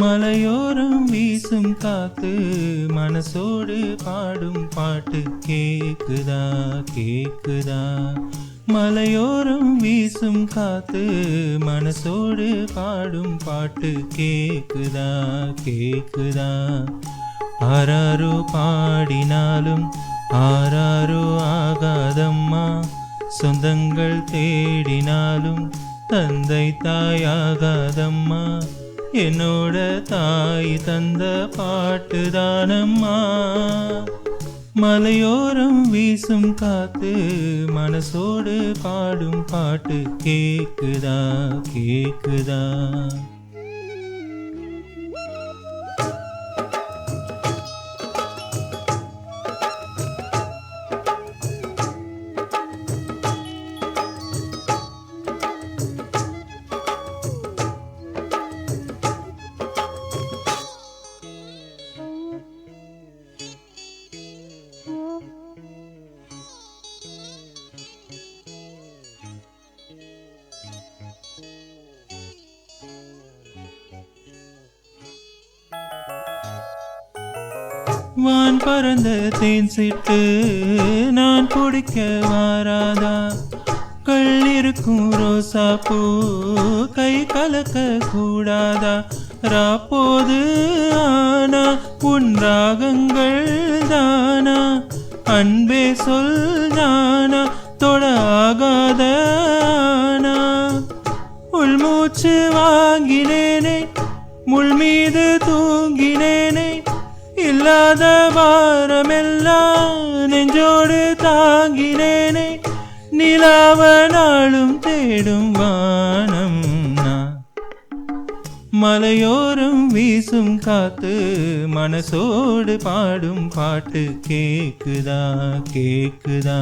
மலையோரம் வீசும் காத்து மனசோடு பாடும் பாட்டு கேக்குதா கேக்குதா. மலையோரம் வீசும் காத்து மனசோடு பாடும் பாட்டு கேக்குதா கேக்குதா. ஆராரோ பாடினாலும் ஆராரோ ஆகாதம்மா, சொந்தங்கள் தேடினாலும் தந்தை தாயாகாதம்மா. என்னோட தாய் தந்த பாட்டுதானம்மா. மலையோரம் வீசும் காத்து மனசோடு பாடும் பாட்டு கேக்குதா கேக்குதா. வான் பறந்த தேன் சிட்டு நான் குடிக்க வாராதா. கள்ளிருக்கும் ரோசா பூ கை கலக்க கூடாதா. ராப்போது ஆனா உன் ராகங்கள் தானா, அன்பே சொல் நானா தொட ஆகாத ஆனா. உள்மூச்சு வாங்கினேனே முள் மீது தூங்கினேனே, இல்லாத பாரமெல்லாம் நெஞ்சோடு தாங்கினேனே. நிலாவ நாளும் தேடும் வானம் நான். மலையோரம் வீசும் காத்து மனசோடு பாடும் பாட்டு கேக்குதா கேக்குதா.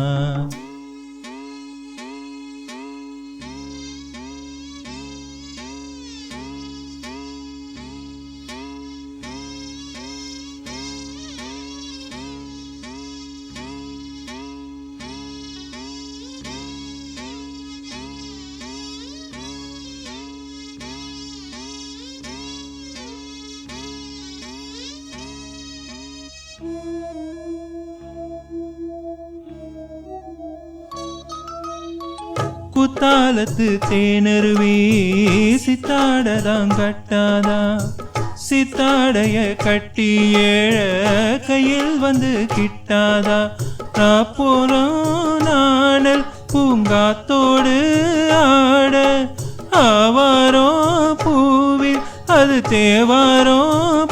குத்தாலத்து தேனருவி சித்தாடதான் கட்டாதா. சித்தாடைய கட்டி ஏழ கையில் வந்து கிட்டாதா. போலும் நாணல் பூங்காத்தோடு ஆட, ஆவாரோ பூவில் அது தேவாரோ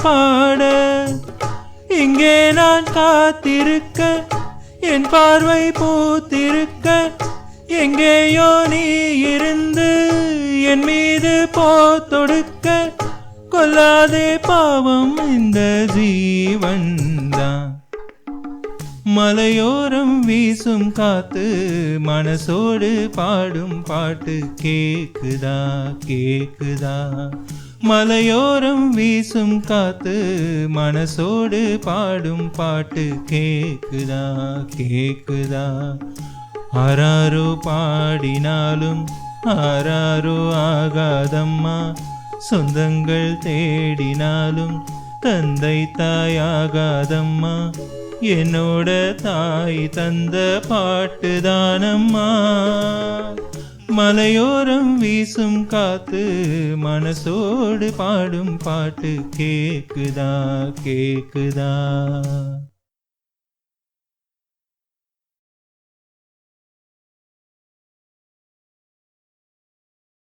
பாட. இங்கே நான் காத்திருக்க என் பார்வை பூத்திருக்க, எங்கேயோ நீ இருந்து என் மீது போத்தொடுக்க. கொல்லாதே பாவம் இந்த ஜீவன்தான். மலையோரம் வீசும் காத்து மனசோடு பாடும் பாட்டு கேக்குதா கேக்குதா. மலையோரம் வீசும் காத்து மனசோடு பாடும் பாட்டு கேக்குதா கேக்குதா. ஆராரோ பாடினாலும் ஆராரோ ஆகாதம்மா, சொந்தங்கள் தேடினாலும் தந்தை தாயாகாதம்மா. என்னோட தாய் தந்த பாட்டுதானம்மா. மலையோரம் வீசும் காத்து மனசோடு பாடும் பாட்டு கேக்குதா கேக்குதா.